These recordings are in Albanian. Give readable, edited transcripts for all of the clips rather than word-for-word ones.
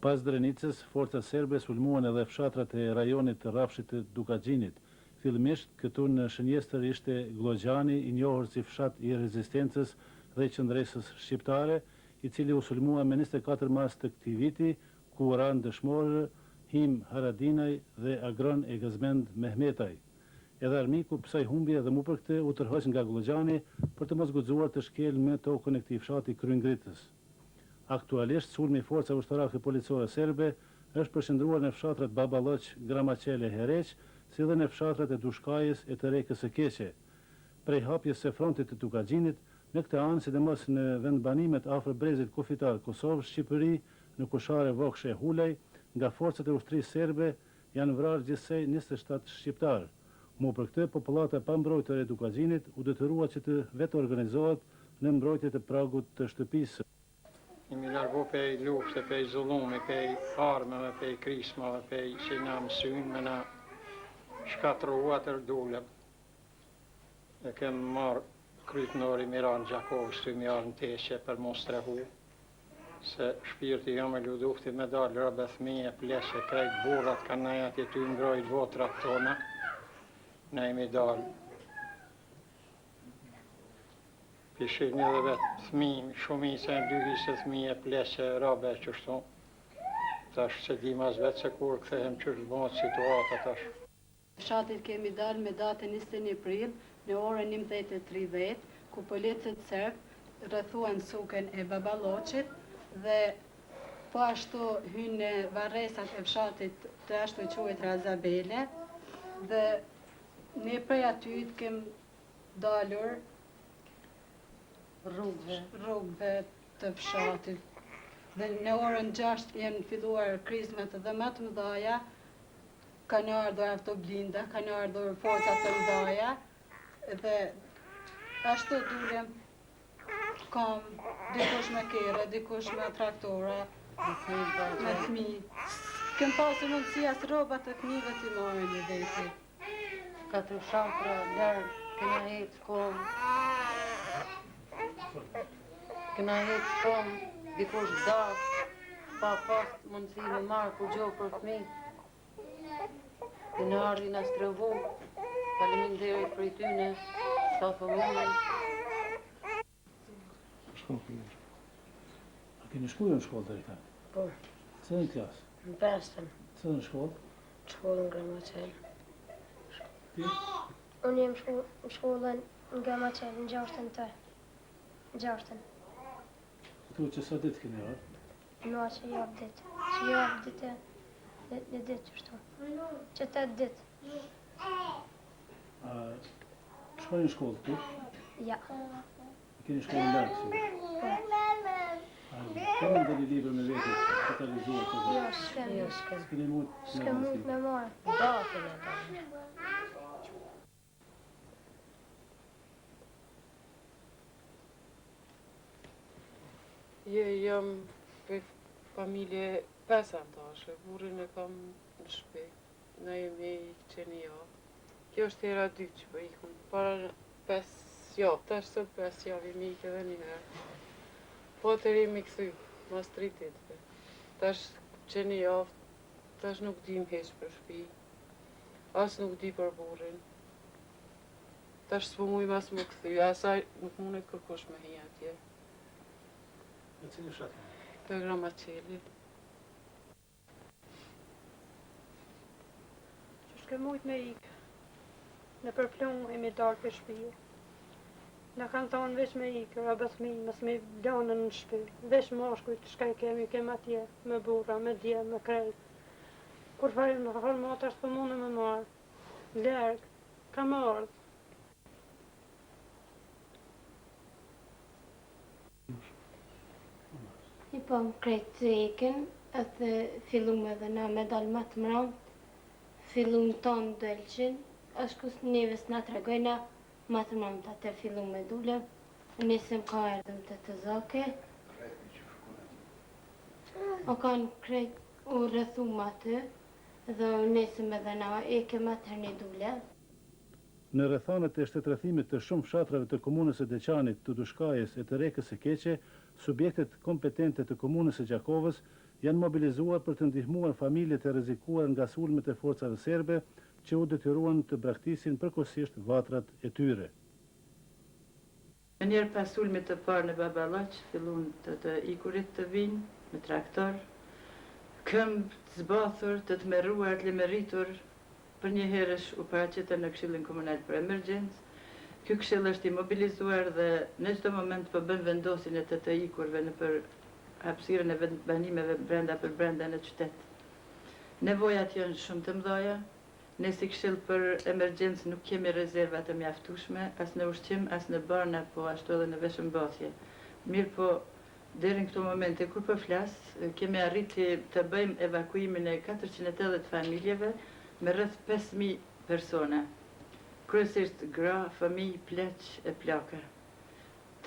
Pas Drenicës, forcat serbe sulmuan edhe fshatrat e rajonit të Rafshit të Dukaxhinit. Fillimisht këtu në shënjestër ishte Gloggjani, i njohur si fshat i rezistencës dhe qendresës shqiptare, i cili u sulmua me 24 mars të këtij viti, ku ran dëshmorë Him Haradinaj dhe Agron e Gazmend Mehmetaj. Edhe armiku pësaj humbje dhe mu për këtë u tërhoq nga Gloggjani për të mos guxuar të shkel me tokën e këtij fshati Kryngritës. Aktualisht, sulmi i forcave ushtarake policore serbe është përqendruar në fshatrat Babaloq, Gramaçele, Hereq, si dhe në fshatrat e Dushkajës e të Rekës së Keqe. Prej hapjes së frontit të Dukaxhinit, në këtë anë, sidomos në vendbanimet afër brezit kufitar Kosovë, Shqipëri, në Kushare, Vokshe e Hulaj, nga forcat e ushtrisë serbe janë vrarë gjithsej 27 shqiptar. Mu për këtë, popullata pa mbrojtër e Dukaxhinit u detyrua që të vetë organizohet në mbrojtje të pragut të shtëpisë. Jemi largu pej lufte, pej zullumi, pej armëve, pej krismave, pej që na mësyn me na shkatrua të rdulem. E kem marrë krytnori Miran Gjakovës të mjarë në teshe për mos trehu, se shpirti jam e ludufti me dalë rëbe thmije, pleshe, krejt burrat, kanë najat e ty mbrojt votrat tona, ne jemi dalë. Pishin edhe vetë thmijim, shumica e dyhisë thmije, pleshe, rabe, qështu. Tash se di mas vetë se kur këthehem qështë bëhet situata tash. Fshatit kemi dalë me datën 21 prill në orën 19:30, ku policët serb rrethuan sukën e Babaloqit dhe po ashtu hynë në varresat e fshatit të ashtu quhet Razabele dhe ne prej aty kem dalur rrugëve të fshatit. Dhe në orën 6 janë filluar krizmat dhe më të mëdhaja, kanë ardhur autoblinda, kanë ardhur forcat të mëdhaja dhe ashtu dulem kam dikush me kere, dikush me traktora, me fëmijë. Kem pasur mundësi as rrobat të fëmijëve t'i marrin në veti. Katër shatra, lërë, kena hetë kom. Kena hetë kom, dikush dakë, pa pas mundësi me marrë kur gjohë për fëmijë. Kena arri nga strevu, faleminderit për i tyne, sa thëllumen. A keni shkuar në shkollë deri tani? Po. Cënë klasë? Në pestën. Cënë shkollë? Shkollën Gramaçel. Ti? Unë jem në shkollën në Gramaçel, në 6-ën të. 6-ën. Këtu që sa ditë keni ardhur? Në që javë ditë. Që javë ditë, në ditë qështu. Që 8 ditë. Shkojnë në shkollë këtu? Ja. Keni shkollë larg si? Keni ndonjë libër me vete katalizuar të Jo, s'kem. S'keni mund S'kem mund me marë. Datën e datën. Jam për familje 5 antashe, burrin e kam në shtëpi. Na jemi i qeni javë. Kjo është hera 2 që për ikëm. Para 5 javë, tash së 5 javë jemi ikë edhe një herë. Po të jemi këthy, mas 3 ditëve. Tash qeni javë, tash nuk dim heq për shtëpi. As nuk di për burrin. Tash s'po muj mas më këthy, asaj nuk mundet kërkush me hi atje. Në cili fshat? Të Gramaçeli. Që shke mujt me ikë. Në përplung e mi darë për shpiju. Në kanë thonë veç me ikë, rabës mi, mës me blanën në shpi. Veç moshkujt, shkaj kem atje, me burra, me dje, me krejt. Kur farim në format ashtë për mundë me marë. Lërgë, kam ardhë. I po më krejt të ikin, edhe fillum edhe na me dalë më të mërant, fillum tonë dëlqin, është kusë njëves nga të regojna, më të mërant atë fillum me dule, nisëm ka erdhëm të zake, o kanë krejt u rrëthum atë, dhe nisëm edhe na ikim atër një dule. Në rrethanat e shtetërrethimit të shumë fshatrave të komunës së Deçanit, të Dushkajës e të Rekës së Keqe, subjektet kompetente të komunës së Gjakovës janë mobilizuar për të ndihmuar familjet e rrezikuar nga sulmet e forcave serbe që u detyruan të braktisin përkohësisht vatrat e tyre. Njerë pas sulmit të parë në Baballaq, fillun të ikurit të vinë me traktor, këmbë të zbathur, të tmerruar, të limeritur, për një herësh u paraqitën në Këshillin Komunal për Emergjencë. Ky këshill është i mobilizuar dhe në çdo moment po bën vendosin e të ikurve në për hapësirën e banimeve brenda për brenda në qytet. Nevojat janë shumë të mëdha. Ne si Këshill për Emergjencë nuk kemi rezerva të mjaftueshme, as në ushqim, as në barna, po ashtu edhe në veshëmbathje. Mirë po, deri në këto momente kur po flas, kemi arriti të bëjmë evakuimin e 480 familjeve me rreth 5000 persona. Kryesisht gra, fëmijë, pleq e plaka.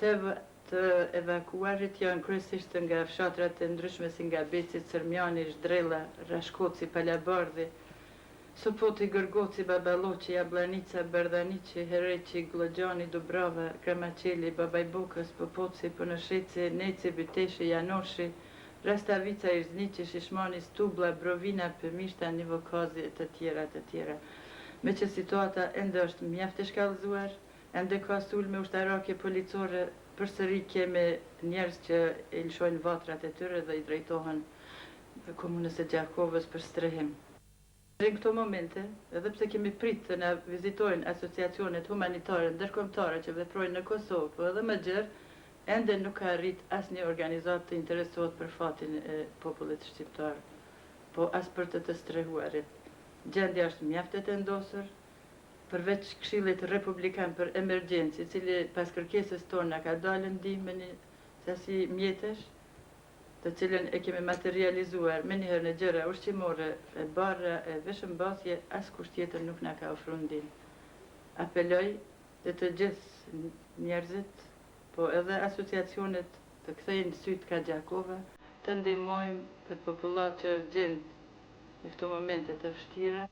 Të evakuarit janë kryesisht nga fshatrat e ndryshme si nga Beci, Cërmjani, Zhdrella, Rashkoci, Palabardhi, Sopoti, Gërgoci, Baballaqi, Jabllanica, Bardhaniqi, Hereqi, Glogjani, Dubrava, Kramaçeli, Babajbokës, Popoci, Ponësheci, Neci, Byteshi, Janoshi, Rastavica, Irzniqi, Shishmani, Stublla, Brovina, Pëmishta, Nivokazi e të tjera. Me që situata ende është mjaft e shkallëzuar, ende ka sulme ushtarake policore, përsëri kemi njerëz që i lëshojnë vatrat e tyre dhe i drejtohen komunës e Gjakovës për strehim. Në këto momente, edhe pse kemi pritë të na vizitojnë asociacionet humanitare ndërkombëtare që veprojnë në Kosovë, po edhe më gjerë, ende nuk ka arrit asnjë organizatë të interesohet për fatin e popullit shqiptar, po as për të strehuarit. Gjendja është mjaft e vendosur, përveç Këshillit Republikan për Emergjencë, i cili pas kërkesës tonë na ka dalë ndihmë në sasi mjetesh, të cilën e kemi materializuar me njëherë në gjëra ushqimore, e barra, e veshëmbathje, askush tjetër nuk na ka ofruar ndihmë. Apeloj të gjithë njerëzit, po edhe asociacionet të kthejnë syt ka Gjakova, të ndihmojmë këtë popullat që gjend në këto momente të vështira.